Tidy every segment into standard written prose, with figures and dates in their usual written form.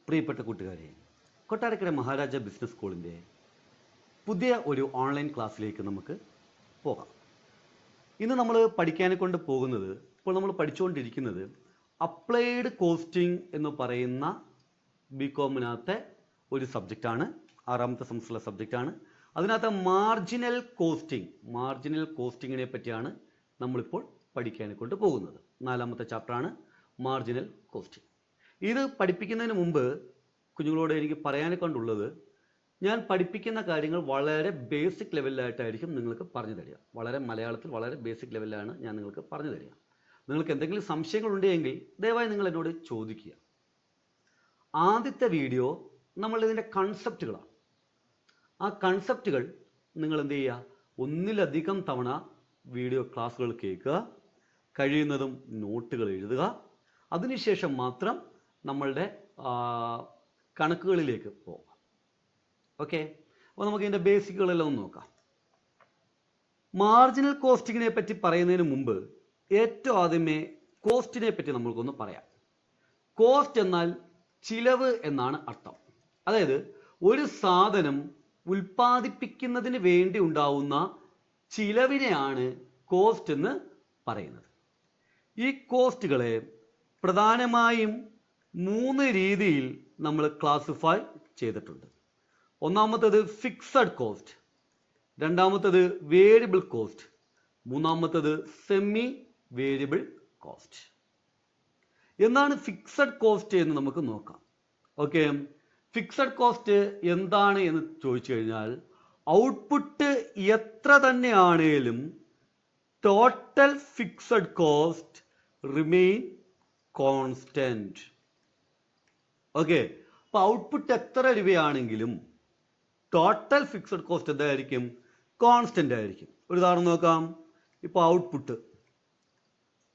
പ്രിയപ്പെട്ട കൂട്ടുകാരെ, കൊട്ടാരക്കര മഹാരാജ ബിസിനസ് സ്കൂളിൻ്റെ പുതിയ ഒരു ഓൺലൈൻ ക്ലാസ്സിലേക്ക് നമുക്ക് പോകാം. ഇന്ന് നമ്മൾ പഠിക്കാനെ കൊണ്ട് പോകുന്നത്, ഇപ്പോൾ നമ്മൾ പഠിച്ചുകൊണ്ടിരിക്കുന്നത് അപ്ലൈഡ് കോസ്റ്റിംഗ് എന്ന് പറയുന്ന ബികോമിനകത്തെ ഒരു സബ്ജക്റ്റാണ്. 6ാമത്തെ സെമസ്റ്ററിലെ സബ്ജക്റ്റാണ്. അതിനകത്ത് മാർജിനൽ കോസ്റ്റിങ്ങിനെ പറ്റിയാണ് നമ്മളിപ്പോൾ പഠിക്കാനെ കൊണ്ട് പോകുന്നത്. 4ാമത്തെ ചാപ്റ്ററാണ് മാർജിനൽ കോസ്റ്റിംഗ്. ഇത് പഠിപ്പിക്കുന്നതിന് മുമ്പ് കുഞ്ഞുങ്ങളോട് എനിക്ക് പറയാനെ കൊണ്ടുള്ളത്, ഞാൻ പഠിപ്പിക്കുന്ന കാര്യങ്ങൾ വളരെ ബേസിക് ലെവലിലായിട്ടായിരിക്കും നിങ്ങൾക്ക് പറഞ്ഞു തരിക. വളരെ മലയാളത്തിൽ വളരെ ബേസിക് ലെവലിലാണ് ഞാൻ നിങ്ങൾക്ക് പറഞ്ഞു തരിക. നിങ്ങൾക്ക് എന്തെങ്കിലും സംശയങ്ങളുണ്ടെങ്കിൽ ദയവായി നിങ്ങൾ എന്നോട് ചോദിക്കുക. ആദ്യത്തെ വീഡിയോ നമ്മളിതിൻ്റെ കൺസെപ്റ്റുകളാണ്. ആ കൺസെപ്റ്റുകൾ നിങ്ങൾ എന്ത് ചെയ്യുക, ഒന്നിലധികം തവണ വീഡിയോ ക്ലാസ്സുകൾ കേൾക്കുക, കഴിയുന്നതും നോട്ടുകൾ എഴുതുക. അതിനുശേഷം മാത്രം നമ്മളുടെ കണക്കുകളിലേക്ക് പോകാം. ഓക്കെ, അപ്പോൾ നമുക്ക് ഇതിൻ്റെ ബേസിക്കുകളെല്ലാം ഒന്ന് നോക്കാം. മാർജിനൽ കോസ്റ്റിങ്ങിനെ പറ്റി പറയുന്നതിന് മുമ്പ് ഏറ്റവും ആദ്യമേ കോസ്റ്റിനെ പറ്റി നമ്മൾക്കൊന്ന് പറയാം. കോസ്റ്റ് എന്നാൽ ചിലവ് എന്നാണ് അർത്ഥം. അതായത് ഒരു സാധനം ഉൽപ്പാദിപ്പിക്കുന്നതിന് വേണ്ടി ഉണ്ടാവുന്ന ചിലവിനെയാണ് കോസ്റ്റ് എന്ന് പറയുന്നത്. ഈ കോസ്റ്റുകളെ പ്രധാനമായും 3 രീതിയിൽ നമ്മൾ ക്ലാസിഫൈ ചെയ്തിട്ടുണ്ട്. ഒന്നാമത്തേത് ഫിക്സഡ് കോസ്റ്റ്, രണ്ടാമത്തേത് വേരിയബിൾ കോസ്റ്റ്, മൂന്നാമത്തേത് സെമി വേരിയബിൾ കോസ്റ്റ്. എന്താണ് ഫിക്സഡ് കോസ്റ്റ് എന്ന് നമുക്ക് നോക്കാം. ഓക്കെ, ഫിക്സഡ് കോസ്റ്റ് എന്താണ് എന്ന് ചോദിച്ചു കഴിഞ്ഞാൽ, ഔട്ട്പുട്ട് എത്ര തന്നെയാണേലും total fixed cost remain constant. Okay, അപ്പോൾ ഔട്ട്പുട്ട് എത്ര രൂപയാണെങ്കിലും ടോട്ടൽ ഫിക്സഡ് കോസ്റ്റ് എന്തായിരിക്കും? കോൺസ്റ്റന്റ് ആയിരിക്കും. ഒരു ഉദാഹരണം നോക്കാം. ഇപ്പോൾ output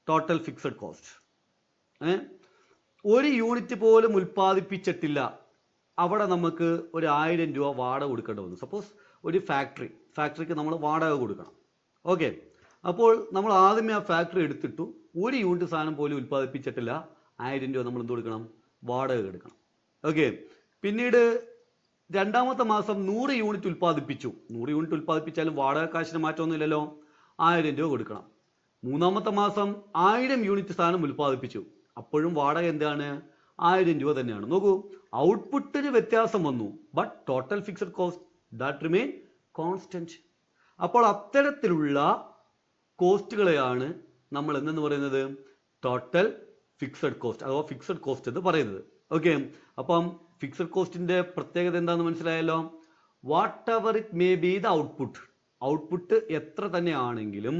total fixed cost, 1 unit പോലും ഉൽപ്പാദിപ്പിച്ചിട്ടില്ല, അവിടെ നമുക്ക് ഒരു 1000 രൂപ വാടക കൊടുക്കേണ്ടി വന്നു. സപ്പോസ് ഒരു ഫാക്ടറിക്ക് നമ്മൾ വാടക കൊടുക്കണം. ഓക്കെ, അപ്പോൾ നമ്മൾ ആദ്യമേ ആ ഫാക്ടറി എടുത്തിട്ടു, 1 യൂണിറ്റ് സാധനം പോലും ഉൽപ്പാദിപ്പിച്ചിട്ടില്ല, 1000 രൂപ നമ്മൾ എന്ത് കൊടുക്കണം? വാടക എടുക്കണം. ഓക്കെ, പിന്നീട് 2ാമത്തെ മാസം 100 യൂണിറ്റ് ഉൽപ്പാദിപ്പിച്ചു. 100 യൂണിറ്റ് ഉൽപ്പാദിപ്പിച്ചാലും വാടക കാശിന് മാറ്റമൊന്നുമില്ലല്ലോ, 1000 രൂപ കൊടുക്കണം. 3ാമത്തെ മാസം 1000 യൂണിറ്റ് സാധനം ഉൽപ്പാദിപ്പിച്ചു, അപ്പോഴും വാടക എന്താണ്? 1000 രൂപ തന്നെയാണ്. നോക്കൂ, ഔട്ട്പുട്ടിന് വ്യത്യാസം വന്നു, but total fixed cost that remain constant. അപ്പോൾ അത്തരത്തിലുള്ള കോസ്റ്റുകളെയാണ് നമ്മൾ എന്തെന്ന് പറയുന്നത്? ടോട്ടൽ ഫിക്സഡ് കോസ്റ്റ് അഥവാ ഫിക്സഡ് കോസ്റ്റ് എന്ന് പറയുന്നത്. ഓക്കെ, അപ്പം ഫിക്സഡ് കോസ്റ്റിന്റെ പ്രത്യേകത എന്താണെന്ന് മനസ്സിലായല്ലോ. What ever it may be the output എത്ര തന്നെയാണെങ്കിലും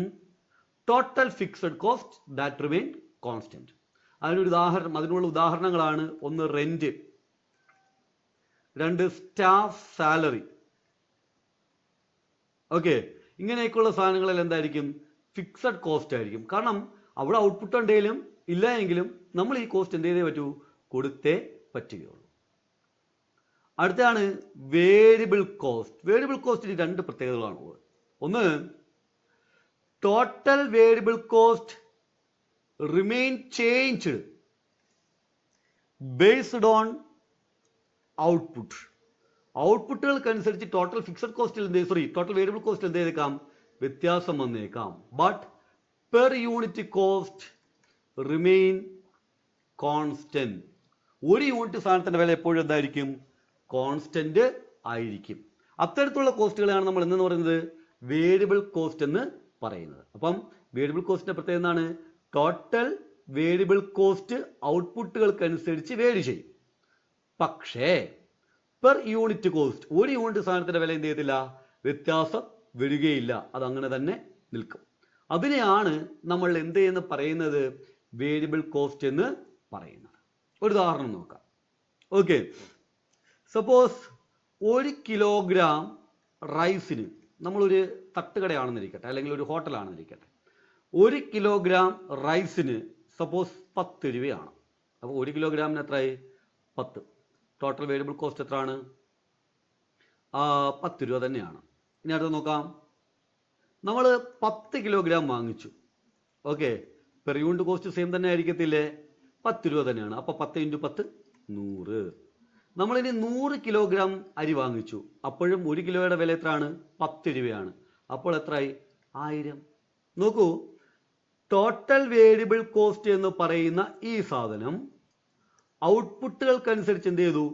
total fixed cost that remain constant. അതിനുള്ള ഉദാഹരണങ്ങളാണ്: 1 റെന്റ്, 2 സ്റ്റാഫ് സാലറി. ഓക്കെ, ഇങ്ങനെയൊക്കെയുള്ള സാധനങ്ങളിൽ എന്തായിരിക്കും? ഫിക്സഡ് കോസ്റ്റ് ആയിരിക്കും. കാരണം അവിടെ ഔട്ട്പുട്ട് ഉണ്ടെങ്കിലും ഇല്ല എങ്കിലും നമ്മൾ ഈ കോസ്റ്റ് എന്ത് ചെയ്തേ പറ്റൂ? കൊടുത്തേ പറ്റുകയുള്ളൂ. അടുത്താണ് വേരിയബിൾ കോസ്റ്റ്. വേരിയബിൾ കോസ്റ്റിന് 2 പ്രത്യേകതകളാണുള്ളത്. ഒന്ന്, total variable cost remain changed based on output. ഔട്ട്പുട്ടുകൾക്കനുസരിച്ച് ടോട്ടൽ ഫിക്സഡ് കോസ്റ്റിൽ ടോട്ടൽ വേരിയബിൾ കോസ്റ്റിൽ എന്ത് ചെയ്തേക്കാം? വ്യത്യാസം വന്നേക്കാം. But per unit cost remain constant. 1 unit സാധനത്തിന്റെ വില എപ്പോഴും എന്തായിരിക്കും? കോൺസ്റ്റന്റ് ആയിരിക്കും. അത്തരത്തിലുള്ള കോസ്റ്റുകളെയാണ് നമ്മൾ എന്തെന്ന് പറയുന്നത്? വേരിയബിൾ കോസ്റ്റ് എന്ന് പറയുന്നത്. അപ്പം വേരിയബിൾ കോസ്റ്റിന്റെ പ്രത്യേകത എന്താണ്? ടോട്ടൽ വേരിയബിൾ കോസ്റ്റ് ഔട്ട്പുട്ടുകൾക്കനുസരിച്ച് വേരി ചെയ്യും. പക്ഷേ പെർ യൂണിറ്റ് കോസ്റ്റ്, 1 യൂണിറ്റ് സാധനത്തിന്റെ വില എന്ത് ചെയ്യത്തില്ല? വ്യത്യാസം വരികയില്ല, അതങ്ങനെ തന്നെ നിൽക്കും. അതിനെയാണ് നമ്മൾ എന്ത് എന്ന് പറയുന്നത്? വേരിയബിൾ കോസ്റ്റ് എന്ന് പറയുന്നത്. ഒരു ഉദാഹരണം നോക്കാം. ഓക്കെ, സപ്പോസ് 1 കിലോഗ്രാം റൈസിന്, നമ്മളൊരു തട്ടുകടയാണെന്നിരിക്കട്ടെ, അല്ലെങ്കിൽ ഒരു ഹോട്ടലാണെന്നിരിക്കട്ടെ, 1 കിലോഗ്രാം റൈസിന് സപ്പോസ് 10 രൂപയാണ്. അപ്പോൾ 1 കിലോഗ്രാമിന് എത്രയായി? 10. ടോട്ടൽ വേരിയബിൾ കോസ്റ്റ് എത്രയാണ്? 10 രൂപ തന്നെയാണ്. ഇനി അടുത്ത് നോക്കാം. നമ്മൾ 10 കിലോഗ്രാം വാങ്ങിച്ചു. Okay, per unit cost same തന്നെ ആയിരിക്കത്തില്ലേ? 10 രൂപ തന്നെയാണ്. അപ്പോൾ 10 × 10 100. നമ്മളിനി 100 കിലോഗ്രാം അരി വാങ്ങിച്ചു. അപ്പോഴും 1 കിലോയുടെ വില എത്രയാണ്? 10 രൂപയാണ്. അപ്പോൾ എത്രയായി? 1000. നോക്കൂ, ടോട്ടൽ വേരിയബിൾ കോസ്റ്റ് എന്ന് പറയുന്ന ഈ സാധനം ഔട്ട്പുട്ടുകൾക്കനുസരിച്ച് എന്ത് ചെയ്തു?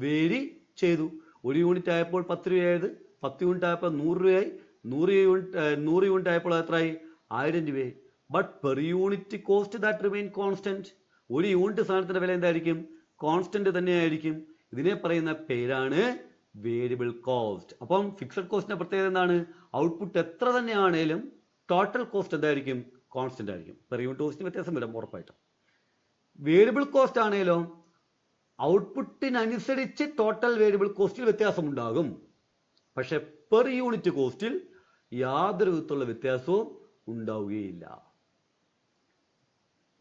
വേരി ചെയ്തു. 1 യൂണിറ്റ് ആയപ്പോൾ 10 രൂപയായത്, 10 യൂണിറ്റ് ആയപ്പോൾ 100 രൂപയായി, 100 യൂണിറ്റ് ആയപ്പോൾ എത്രയായി? 1000 രൂപയായി. But per unit cost that remain constant. ഒരു യൂണിറ്റ് സാധനത്തിന്റെ വില എന്തായിരിക്കും? കോൺസ്റ്റന്റ് തന്നെയായിരിക്കും. ഇതിനെ പറയുന്ന പേരാണ് വേരിയബിൾ കോസ്റ്റ്. അപ്പം ഫിക്സഡ് കോസ്റ്റിന്റെ പ്രത്യേകത എന്താണ്? ഔട്ട്പുട്ട് എത്ര തന്നെയാണേലും ടോട്ടൽ കോസ്റ്റ് എന്തായിരിക്കും? കോൺസ്റ്റന്റ് ആയിരിക്കും. പെർ യൂണിറ്റ് കോസ്റ്റിന് വ്യത്യാസം വരും ഉറപ്പായിട്ടും. വേരിയബിൾ കോസ്റ്റ് ആണേലോ ഔട്ട്പുട്ടിനനുസരിച്ച് ടോട്ടൽ വേരിയബിൾ കോസ്റ്റിൽ വ്യത്യാസം ഉണ്ടാകും. പക്ഷെ പെർ യൂണിറ്റ് കോസ്റ്റിൽ യാതൊരു വിധത്തിലുള്ള വ്യത്യാസവും ഉണ്ടാവുകയില്ല.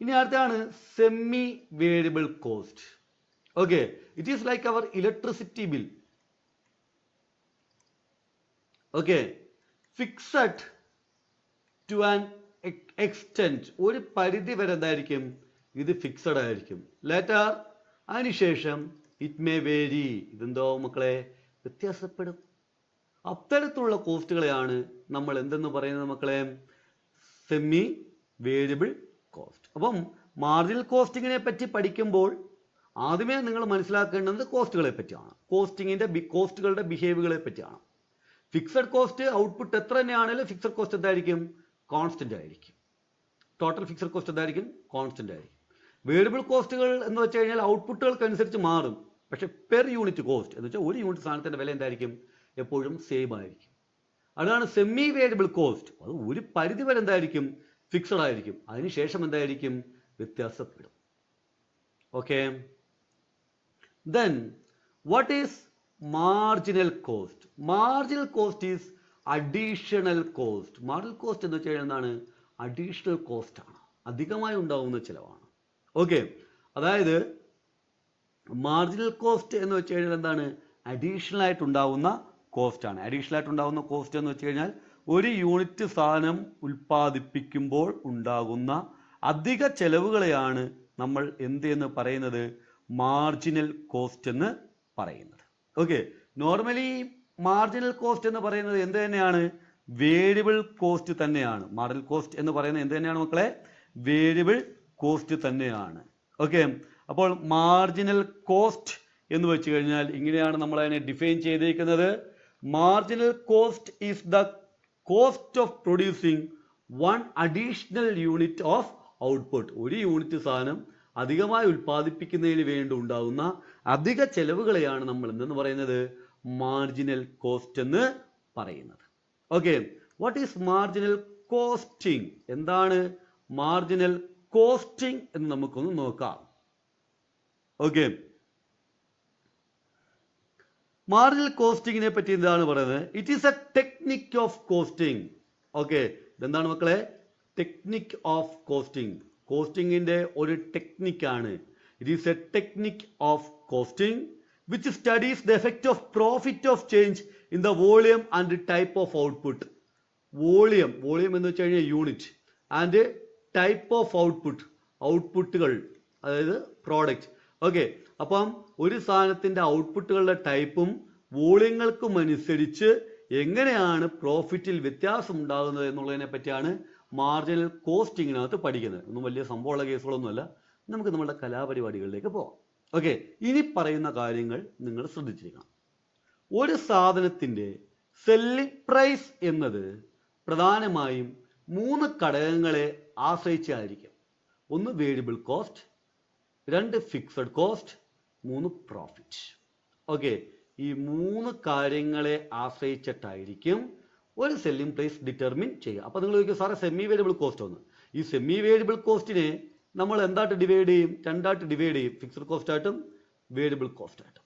ഇനി അടുത്താണ് semi variable cost. Okay, it is like our electricity bill. Okay, fixed to an extent. ഒരു പരിധി വരെ എന്തായിരിക്കും? ഇത് ഫിക്സഡ് ആയിരിക്കും. ലേറ്റർ അതിനുശേഷം ഇറ്റ് മേ വേരി. ഇതെന്തോ മക്കളെ? വ്യത്യാസപ്പെടും. അത്തരത്തിലുള്ള കോസ്റ്റുകളെയാണ് നമ്മൾ എന്തെന്ന് പറയുന്നത് മക്കളെ? Semi variable cost. അപ്പം മാർജിനൽ കോസ്റ്റിങ്ങിനെ പറ്റി പഠിക്കുമ്പോൾ ആദ്യമേ നിങ്ങൾ മനസ്സിലാക്കേണ്ടത് കോസ്റ്റുകളെ പറ്റിയാണ്. കോസ്റ്റുകളുടെ ബിഹേവിയറുകളെ പറ്റിയാണ്. ഫിക്സഡ് കോസ്റ്റ് ഔട്ട്പുട്ട് എത്ര തന്നെയാണെങ്കിലും ഫിക്സഡ് കോസ്റ്റ് എന്തായിരിക്കും? കോൺസ്റ്റന്റ് ആയിരിക്കും. ടോട്ടൽ ഫിക്സഡ് കോസ്റ്റ് എന്തായിരിക്കും? കോൺസ്റ്റന്റ് ആയിരിക്കും. വേരിയബിൾ കോസ്റ്റുകൾ എന്ന് വെച്ച് കഴിഞ്ഞാൽ ഔട്ട്പുട്ടുകൾക്കനുസരിച്ച് മാറും. പക്ഷെ പെർ യൂണിറ്റ് കോസ്റ്റ് എന്ന് വെച്ചാൽ ഒരു യൂണിറ്റ് സാധനത്തിന്റെ വില എന്തായിരിക്കും? എപ്പോഴും സെയിം ആയിരിക്കും. അതാണ് സെമി വേരിയബിൾ കോസ്റ്റ്. അത് ഒരു പരിധി വരെ എന്തായിരിക്കും? ഫിക്സഡ് ആയിരിക്കും. അതിനുശേഷം എന്തായിരിക്കും? വ്യത്യാസപ്പെടും. Okay, then what is marginal cost? Marginal cost is additional cost. Marginal cost എന്ന് വെച്ച് കഴിഞ്ഞാൽ എന്താണ്? അഡീഷണൽ കോസ്റ്റ് ആണ്, അധികമായി ഉണ്ടാവുന്ന ചിലവാണ്. ഓക്കെ, അതായത് മാർജിനൽ കോസ്റ്റ് എന്ന് വെച്ച് കഴിഞ്ഞാൽ എന്താണ്? അഡീഷണൽ ആയിട്ട് ഉണ്ടാവുന്ന കോസ്റ്റ് ആണ്. അഡീഷണൽ ആയിട്ട് ഉണ്ടാവുന്ന കോസ്റ്റ് എന്ന് വെച്ച് കഴിഞ്ഞാൽ ഒരു യൂണിറ്റ് സാധനം ഉൽപ്പാദിപ്പിക്കുമ്പോൾ ഉണ്ടാകുന്ന അധിക ചെലവുകളെയാണ് നമ്മൾ എന്ന് പറയുന്നത്? മാർജിനൽ കോസ്റ്റ് എന്ന് പറയുന്നത്. ഓക്കെ, നോർമലി മാർജിനൽ കോസ്റ്റ് എന്ന് പറയുന്നത് എന്ത് തന്നെയാണ്? വേരിയബിൾ കോസ്റ്റ് തന്നെയാണ്. മാർജിനൽ കോസ്റ്റ് എന്ന് പറയുന്നത് എന്ത് തന്നെയാണ് മക്കളെ? വേരിയബിൾ കോസ്റ്റ് തന്നെയാണ്. ഓക്കെ, അപ്പോൾ മാർജിനൽ കോസ്റ്റ് എന്ന് വെച്ച് കഴിഞ്ഞാൽ ഇങ്ങനെയാണ് നമ്മൾ അതിനെ ഡിഫൈൻ ചെയ്തിരിക്കുന്നത്. Marginal cost is the cost of producing one additional unit of output. ഒരു യൂണിറ്റ് സാധനം അധികമായി ഉൽപ്പാദിപ്പിക്കുന്നതിന് വേണ്ടി ഉണ്ടാകുന്ന അധിക ചെലവുകളെയാണ് നമ്മൾ എന്തെന്ന് പറയുന്നത്? മാർജിനൽ കോസ്റ്റ് എന്ന് പറയുന്നത്. Okay, what is marginal costing? എന്താണ് മാർജിനൽ കോസ്റ്റിംഗ് എന്ന് നമുക്കൊന്ന് നോക്കാം. ഓക്കെ, മാർജിനൽ കോസ്റ്റിങ്ങിനെ പറ്റി എന്താണ് പറയുന്നത്? It is a technique of costing. Okay, ഇതെന്താണ് മക്കളെ? Technique of costing. കോസ്റ്റിങ്ങിന്റെ ഒരു ടെക്നിക്കാണ്. It is a technique of costing which studies the effect of profit of change in the volume and type of output. Volume എന്ന് വെച്ച് കഴിഞ്ഞാൽ unit, and type of output, ഔട്ട്പുട്ടുകൾ അതായത് പ്രോഡക്റ്റ്. ഓക്കെ, അപ്പം ഒരു സാധനത്തിന്റെ ഔട്ട്പുട്ടുകളുടെ ടൈപ്പും വോളിയങ്ങൾക്കും അനുസരിച്ച് എങ്ങനെയാണ് പ്രോഫിറ്റിൽ വ്യത്യാസം ഉണ്ടാകുന്നത് എന്നുള്ളതിനെ പറ്റിയാണ് മാർജിനൽ കോസ്റ്റിങ്ങിനകത്ത് പഠിക്കുന്നത്. ഒന്നും വലിയ സംഭവമുള്ള കേസുകളൊന്നുമല്ല. നമുക്ക് നമ്മുടെ കലാപരിപാടികളിലേക്ക് പോകാം. ഓക്കെ, ഇനി പറയുന്ന കാര്യങ്ങൾ നിങ്ങൾ ശ്രദ്ധിച്ചിരിക്കണം. ഒരു സാധനത്തിന്റെ സെല്ലിംഗ് പ്രൈസ് എന്നത് പ്രധാനമായും 3 ഘടകങ്ങളെ ആശ്രയിച്ചായിരിക്കും. 1 variable cost, 2 fixed cost, 3 profit. Okay, ഈ 3 കാര്യങ്ങളെ ആശ്രയിച്ചിട്ടായിരിക്കും ഒരു സെല്ലിംഗ് പ്രൈസ് ഡിറ്റർമിൻ ചെയ്യുക. അപ്പൊ നിങ്ങൾ ചോദിക്കും, സാറേ സെമി വേരിയബിൾ കോസ്റ്റ് ഒന്ന്. ഈ സെമി വേരിയബിൾ കോസ്റ്റിനെ നമ്മൾ എന്തായിട്ട് ഡിവൈഡ് ചെയ്യും? 2ആയിട്ട് ഡിവൈഡ് ചെയ്യും, ഫിക്സഡ് കോസ്റ്റ് ആയിട്ടും വേരിയബിൾ കോസ്റ്റ് ആയിട്ടും.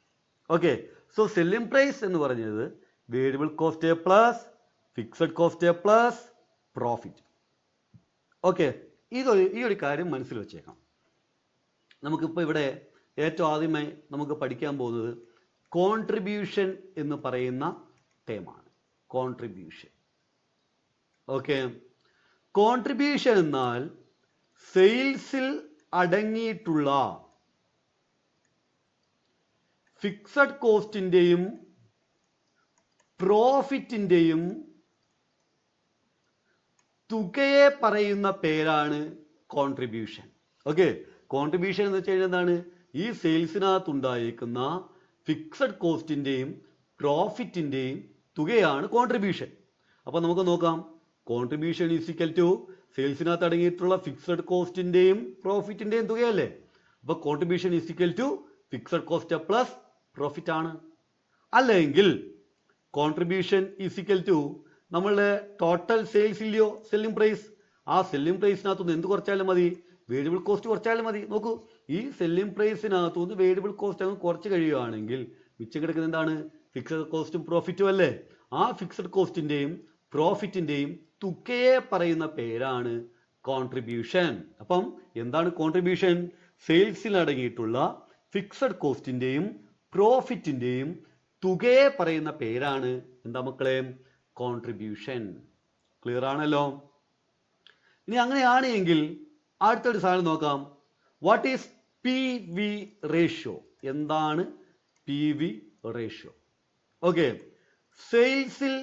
ഓക്കെ, സോ സെല്ലിംഗ് പ്രൈസ് എന്ന് പറഞ്ഞത് variable cost plus fixed cost plus profit. Okay, ഈ ഒരു കാര്യം മനസ്സിൽ വെച്ചേക്കാം. നമുക്കിപ്പോൾ ഇവിടെ ഏറ്റവും ആദ്യമായി നമുക്ക് പഠിക്കാൻ പോകുന്നത് കോൺട്രിബ്യൂഷൻ എന്ന് പറയുന്ന ടേമാണ്. കോൺട്രിബ്യൂഷൻ. ഓക്കെ, കോൺട്രിബ്യൂഷൻ എന്നാൽ സെയിൽസിൽ അടങ്ങിയിട്ടുള്ള ഫിക്സഡ് കോസ്റ്റിന്റെയും പ്രോഫിറ്റിന്റെയും തുകയെ പറയുന്ന പേരാണ് കോൺട്രിബ്യൂഷൻ. ഓക്കെ, കോൺട്രിബ്യൂഷൻ എന്ന് വെച്ച് കഴിഞ്ഞാൽ എന്താണ്? ഈ സെയിൽസിനകത്ത് ഉണ്ടായിരിക്കുന്ന ഫിക്സഡ് കോസ്റ്റിന്റെയും പ്രോഫിറ്റിന്റെയും തുകയാണ് കോൺട്രിബ്യൂഷൻ. അപ്പൊ നമുക്ക് നോക്കാം. കോൺട്രിബ്യൂഷൻ ഈസ് ഈക്വൽ ടു സെയിൽസിനകത്ത് അടങ്ങിയിട്ടുള്ള ഫിക്സഡ് കോസ്റ്റിന്റെയും പ്രോഫിറ്റിന്റെയും തുകയല്ലേ? അപ്പൊ contribution is equal to fixed cost plus profit ആണ്. അല്ലെങ്കിൽ കോൺട്രിബ്യൂഷൻ ഈസ് ഈക്വൽ ടു നമ്മളുടെ ടോട്ടൽ സെയിൽസ് ഇല്ലയോ, സെല്ലിംഗ് പ്രൈസ്. ആ സെല്ലിംഗ് പ്രൈസിനകത്തുനിന്ന് എന്ത് കുറച്ചാലും മതി? വേരിയബിൾ കോസ്റ്റ് കുറച്ചാലും മതി. നോക്കൂ, ഈ സെല്ലിംഗ് പ്രൈസിനകത്തുനിന്ന് വേരിയബിൾ കോസ്റ്റ് അങ്ങ് കുറച്ച് കഴിയുകയാണെങ്കിൽ മിച്ചം കിടക്കുന്നത് എന്താണ്? ഫിക്സഡ് കോസ്റ്റും പ്രോഫിറ്റും അല്ലേ? ആ ഫിക്സഡ് കോസ്റ്റിന്റെയും പ്രോഫിറ്റിന്റെയും തുകയെ പറയുന്ന പേരാണ് കോൺട്രിബ്യൂഷൻ. അപ്പം എന്താണ് കോൺട്രിബ്യൂഷൻ? സെയിൽസിൽ അടങ്ങിയിട്ടുള്ള ഫിക്സഡ് കോസ്റ്റിന്റെയും പ്രോഫിറ്റിന്റെയും തുകയെ പറയുന്ന പേരാണ് എന്താ മക്കളെ? കോൺട്രിബ്യൂഷൻ. ക്ലിയർ ആണല്ലോ? ഇനി അങ്ങനെയാണ് എങ്കിൽ അടുത്തൊരു സാധനം നോക്കാം. What is P V ratio? എന്താണ് പി വി റേഷ്യോ? ഓക്കെ, സെയിൽസിൽ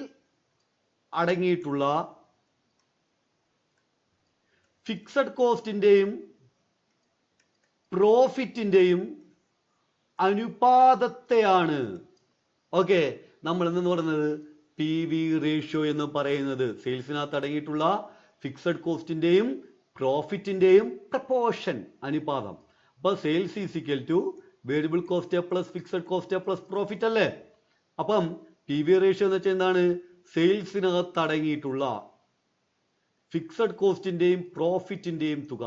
അടങ്ങിയിട്ടുള്ള ഫിക്സഡ് കോസ്റ്റിന്റെയും പ്രോഫിറ്റിന്റെയും അനുപാതത്തെയാണ് ഓക്കെ നമ്മൾ എന്ന് പറയുന്നത് പി വി റേഷ്യോ എന്ന് പറയുന്നത്. സെയിൽസിനകത്ത് അടങ്ങിയിട്ടുള്ള ഫിക്സഡ് കോസ്റ്റിന്റെയും പ്രോഫിറ്റിന്റെയും പ്രപ്പോർഷൻ, അനുപാതം. അപ്പൊ sales is equal to variable cost plus fixed cost plus profit അല്ലേ? അപ്പം പി വി റേഷ്യോ എന്ന് വെച്ചാൽ എന്താണ്? സെയിൽസിനകത്ത് അടങ്ങിയിട്ടുള്ള ഫിക്സഡ് കോസ്റ്റിന്റെയും പ്രോഫിറ്റിന്റെയും തുക.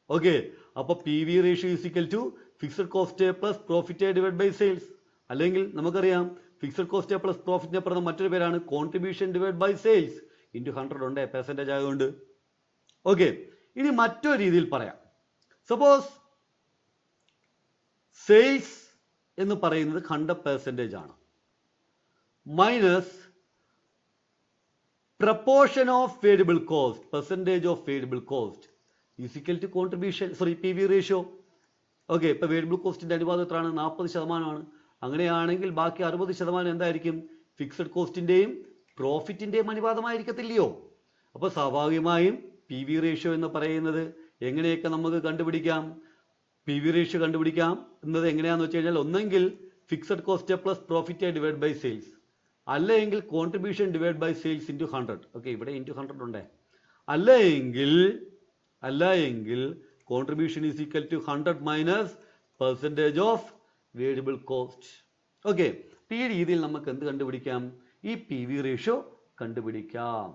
ഓക്കെ, അപ്പൊ P V ratio is equal to fixed cost plus profit divide by sales. അല്ലെങ്കിൽ നമുക്കറിയാം ഫിക്സഡ് കോസ്റ്റ് പ്ലസ് പ്രോഫിറ്റിനെ പറഞ്ഞ മറ്റൊരു പേരാണ് contribution divide by sales into 100 ഉണ്ട്, പെർസെൻറ്റേജ് ആയതുകൊണ്ട്. ഓക്കെ, ഇനി മറ്റൊരു രീതിയിൽ പറയാം. സപ്പോസ് സെയിൽസ് എന്ന് പറയുന്നത് 100% ആണ്, minus proportion of variable cost, percentage of variable cost is equal to contribution, P V ratio. Okay, ഇപ്പൊ വേരിയബിൾ കോസ്റ്റിന്റെ അനുപാതം എത്രയാണ്? 40%. അങ്ങനെയാണെങ്കിൽ ബാക്കി 60% എന്തായിരിക്കും? ഫിക്സഡ് കോസ്റ്റിന്റെയും പ്രോഫിറ്റിന്റെയും അനുപാതമായിരിക്കത്തില്ലയോ? അപ്പൊ സ്വാഭാവികമായും പി വി റേഷ്യോ എന്ന് പറയുന്നത് എങ്ങനെയൊക്കെ നമുക്ക് കണ്ടുപിടിക്കാം? പി വി റേഷ്യോ കണ്ടുപിടിക്കാം എന്നത് എങ്ങനെയാന്ന് വെച്ച് കഴിഞ്ഞാൽ ഒന്നെങ്കിൽ fixed cost plus profit divide by sales, അല്ലെങ്കിൽ contribution divide by sales into 100. Okay, ഇവിടെ ഇൻറ്റു 100 ഉണ്ടേ. അല്ല എങ്കിൽ contribution is equal to 100 minus percentage of variable cost. Okay, ഈ രീതിയിൽ നമുക്ക് എന്ത് കണ്ടുപിടിക്കാം? ഈ പി വി റേഷ്യോ കണ്ടുപിടിക്കാം.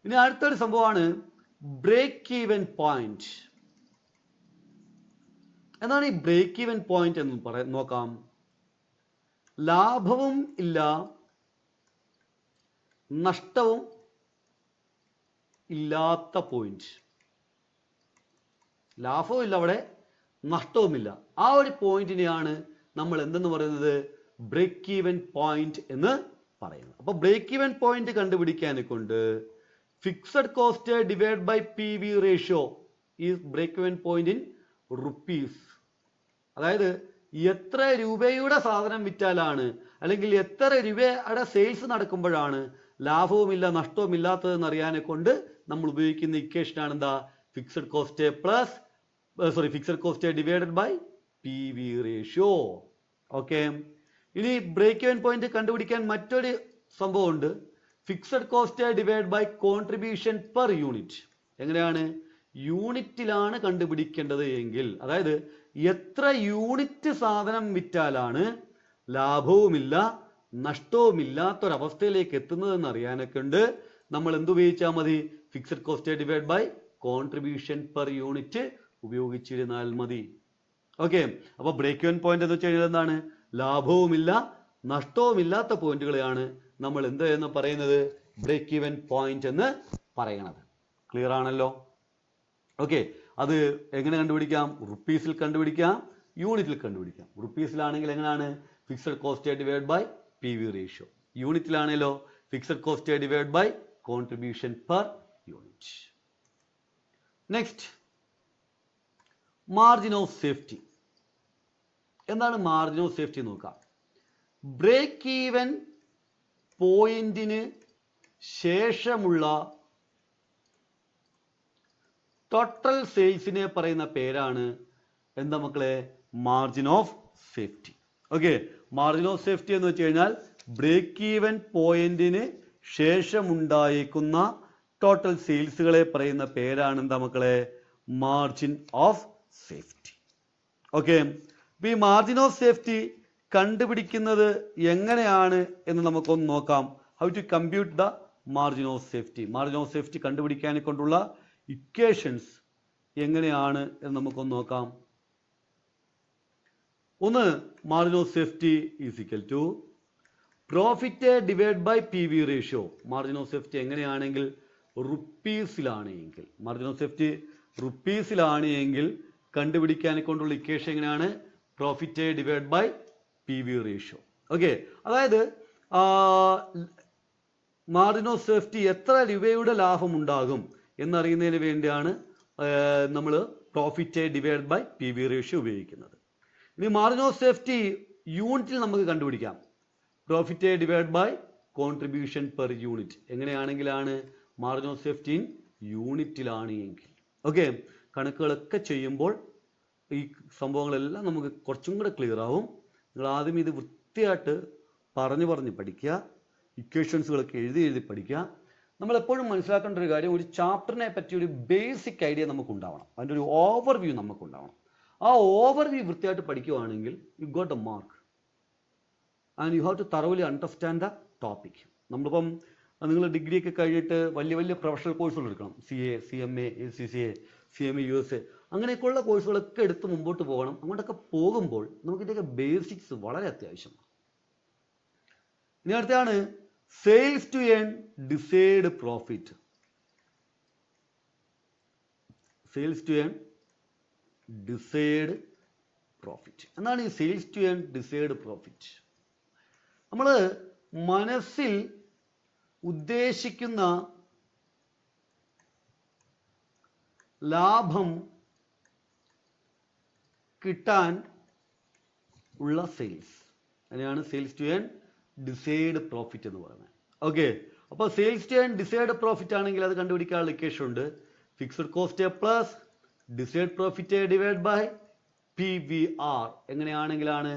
ഇനി അടുത്തൊരു സംഭവമാണ് ബ്രേക്ക് ഈവൻ പോയിന്റ്. എന്താണ് ഈ ബ്രേക്ക് ഈവൻ പോയിന്റ് എന്ന് നോക്കാം. ലാഭവും ഇല്ല നഷ്ടവും ഇല്ലാത്ത പോയിന്റ്. ലാഭവും ഇല്ല അവിടെ, നഷ്ടവുമില്ല. ആ ഒരു പോയിന്റിനെയാണ് നമ്മൾ എന്തെന്ന് പറയുന്നത്? ബ്രേക്ക് ഈവൻ പോയിന്റ് എന്ന് പറയുന്നത്. അപ്പൊ ബ്രേക്ക് ഈവൻ പോയിന്റ് കണ്ടുപിടിക്കാനെ കൊണ്ട് fixed cost divide by P V ratio is break even point in rupees. അതായത് എത്ര രൂപയുടെ സാധനം വിറ്റാലാണ്, അല്ലെങ്കിൽ എത്ര രൂപയുടെ സെയിൽസ് നടക്കുമ്പോഴാണ് ലാഭവുമില്ല നഷ്ടവും ഇല്ലാത്തതെന്ന് അറിയാനെ കൊണ്ട് നമ്മൾ ഉപയോഗിക്കുന്ന ഇക്വേഷനാണ് എന്താ? Fixed cost plus fixed cost divided by P V ratio. Okay, ഇനി ബ്രേക്ക് ഈവൻ പോയിന്റ് കണ്ടുപിടിക്കാൻ മറ്റൊരു സംഭവം ഉണ്ട്. Fixed cost divide by contribution per unit. എങ്ങനെയാണ്? യൂണിറ്റിലാണ് കണ്ടുപിടിക്കേണ്ടത് എങ്കിൽ, അതായത് എത്ര യൂണിറ്റ് സാധനം വിറ്റാലാണ് ലാഭവുമില്ല നഷ്ടവുമില്ലാത്തൊരവസ്ഥയിലേക്ക് എത്തുന്നതെന്ന് അറിയാനൊക്കെ ഉണ്ട് നമ്മൾ എന്തുപയോഗിച്ചാൽ മതി? Fixed cost divide by contribution per unit ഉപയോഗിച്ചിരുന്നാൽ മതി. ഓക്കെ, അപ്പൊ ബ്രേക്ക് ഈവൻ പോയിന്റ് എന്ന് വെച്ച് കഴിഞ്ഞാൽ എന്താണ്? ലാഭവുമില്ല നഷ്ടവുമില്ലാത്ത പോയിന്റുകളെയാണ് നമ്മൾ എന്ത് എന്ന് പറയുന്നത്? ബ്രേക്ക് ഈവൻ പോയിന്റ് എന്ന് പറയണത്. ക്ലിയർ ആണല്ലോ? ഓക്കെ, അത് എങ്ങനെ കണ്ടുപിടിക്കാം? റുപ്പീസിൽ കണ്ടുപിടിക്കാം, യൂണിറ്റിൽ കണ്ടുപിടിക്കാം. റുപ്പീസിലാണെങ്കിൽ എങ്ങനെയാണ്? Fixed cost divide by P V ratio. യൂണിറ്റിലാണല്ലോ fixed cost divide by contribution per unit. Next, margin of safety. എന്താണ് മാർജിൻ ഓഫ് സേഫ്റ്റി നോക്കാം. ബ്രേക്ക് ഈവൻ പോയിന്റിന് ശേഷമുള്ള ടോട്ടൽ സെയിൽസിനെ പറയുന്ന പേരാണ് എന്താ മക്കളെ, margin of safety. Okay, margin of safety എന്ന് വെച്ച് കഴിഞ്ഞാൽ ബ്രേക്ക് ഈവൻ പോയിന്റിന് ശേഷമുണ്ടായേക്കുന്ന ടോട്ടൽ സെയിൽസുകളെ പറയുന്ന പേരാണ് എന്താ മക്കളെ, മാർജിൻ ഓഫ് സേഫ്റ്റി. ഓക്കെ, അപ്പൊ ഈ മാർജിൻ ഓഫ് സേഫ്റ്റി കണ്ടുപിടിക്കുന്നത് എങ്ങനെയാണ് എന്ന് നമുക്കൊന്ന് നോക്കാം. How to compute the margin of safety. Margin of safety കണ്ടുപിടിക്കാനെ കൊണ്ടുള്ള ഇക്വേഷൻസ് എങ്ങനെയാണ് എന്ന് നമുക്കൊന്ന് നോക്കാം. ഒന്ന്, margin of safety is equal to profit divide by P V ratio. Margin of safety എങ്ങനെയാണെങ്കിൽ റുപ്പീസിലാണ് എങ്കിൽ, മാർജിൻ ഓഫ് സേഫ്റ്റി റുപ്പീസിലാണ് എങ്കിൽ കണ്ടുപിടിക്കാനെ കൊണ്ടുള്ള ഇക്വേഷൻ എങ്ങനെയാണ്, profit divide by P V ratio. Okay, അതായത് മാർജിൻ ഓഫ് സേഫ്റ്റി എത്ര രൂപയുടെ ലാഭം ഉണ്ടാകും എന്നറിയുന്നതിന് വേണ്ടിയാണ് നമ്മൾ profit divide by P V ratio ഉപയോഗിക്കുന്നത്. ഇനി മാർജിൻ ഓഫ് സേഫ്റ്റി യൂണിറ്റിൽ നമുക്ക് കണ്ടുപിടിക്കാം. Profit divide by contribution per unit. എങ്ങനെയാണെങ്കിലാണ് മാർജിൻ ഓഫ് സേഫ്റ്റി യൂണിറ്റിലാണ് എങ്കിൽ. ഓക്കെ, കണക്കുകളൊക്കെ ചെയ്യുമ്പോൾ ഈ സംഭവങ്ങളെല്ലാം നമുക്ക് കുറച്ചും കൂടെ ക്ലിയർ ആവും. നിങ്ങൾ ആദ്യം ഇത് വൃത്തിയായിട്ട് പറഞ്ഞ് പഠിക്കുക, ഇക്വേഷൻസുകളൊക്കെ എഴുതി പഠിക്കുക. നമ്മളെപ്പോഴും മനസ്സിലാക്കേണ്ട ഒരു കാര്യം, ഒരു ചാപ്റ്ററിനെ പറ്റി ഒരു ബേസിക് ഐഡിയ നമുക്കുണ്ടാവണം, അതിൻ്റെ ഒരു ഓവർവ്യൂ നമുക്കുണ്ടാവണം. ആ ഓവർവ്യൂ വൃത്തിയായിട്ട് പഠിക്കുകയാണെങ്കിൽ you got a mark and you have to thoroughly understand the topic. നമ്മളിപ്പം നിങ്ങൾ ഡിഗ്രിയൊക്കെ കഴിഞ്ഞിട്ട് വലിയ പ്രൊഫഷണൽ കോഴ്സുകൾ എടുക്കണം. CA, CMA, ACCA, CMA, USA, അങ്ങനെയൊക്കെയുള്ള കോഴ്സുകളൊക്കെ എടുത്ത് മുമ്പോട്ട് പോകണം. അങ്ങോട്ടൊക്കെ പോകുമ്പോൾ നമുക്ക് ഇതിൻ്റെയൊക്കെ ബേസിക്സ് വളരെ അത്യാവശ്യമാണ്. ഇനി അടുത്താണ് sales to earn desired profit. Sales to earn desired profit. എന്താണ് ഈ sales to earn desired profit? നമ്മൾ മനസ്സിൽ ഉദ്ദേശിക്കുന്ന ലാഭം കിട്ടാൻ ഉള്ള സെയിൽസ്, അതിനെയാണ് sales to earn desired profit എന്ന് പറയുന്നത്. ഓക്കെ, അപ്പോൾ sales to earn desired profit ആണെങ്കിൽ അത് കണ്ടുപിടിക്കാനുള്ള ഇക്വേഷൻ ഉണ്ട്. Fixed cost plus desired profit divide by PVR. എങ്ങനെയാണെങ്കിലാണ്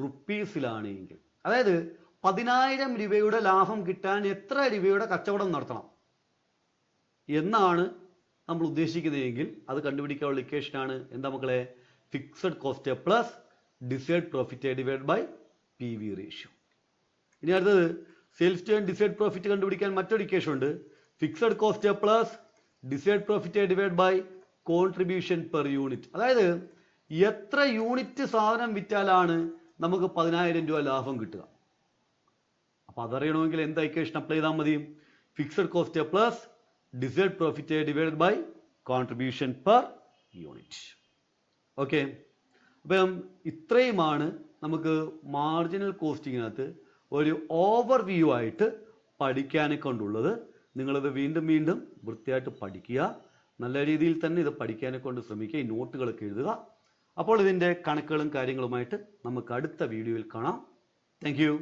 റുപ്പീസിലാണ് എങ്കിൽ, അതായത് 10,000 രൂപയുടെ ലാഭം കിട്ടാൻ എത്ര രൂപയുടെ കച്ചവടം നടത്തണം എന്നാണ് നമ്മൾ ഉദ്ദേശിക്കുന്നതെങ്കിൽ അത് കണ്ടുപിടിക്കാനുള്ള ഇക്വേഷനാണ് എന്താ മക്കളെ, fixed cost plus desired profit divide by PV ratio. ഇനി അടുത്തത് sales to earn desired profit കണ്ടുപിടിക്കാൻ മറ്റൊരു ഇക്വേഷൻ ഉണ്ട്. Fixed cost plus desired profit divide by contribution per unit. അതായത് എത്ര യൂണിറ്റ് സാധനം വിറ്റാലാണ് നമുക്ക് 10,000 രൂപ ലാഭം കിട്ടുക. അപ്പൊ അതറിയണമെങ്കിൽ എന്താ ഇക്വേഷൻ അപ്ലൈ ചെയ്താൽ മതി, fixed cost plus desired profit divide by contribution per unit. Okay, അപ്പം ഇത്രയുമാണ് നമുക്ക് മാർജിനൽ കോസ്റ്റിങ്ങിനകത്ത് ഒരു ഓവർവ്യൂ ആയിട്ട് പഠിക്കാനെ കൊണ്ടുള്ളത്. നിങ്ങളിത് വീണ്ടും വൃത്തിയായിട്ട് പഠിക്കുക, നല്ല രീതിയിൽ തന്നെ ഇത് പഠിക്കാനെ കൊണ്ട് ശ്രമിക്കുക, ഈ നോട്ടുകളൊക്കെ എഴുതുക. അപ്പോൾ ഇതിൻ്റെ കണക്കുകളും കാര്യങ്ങളുമായിട്ട് നമുക്ക് അടുത്ത വീഡിയോയിൽ കാണാം. Thank you.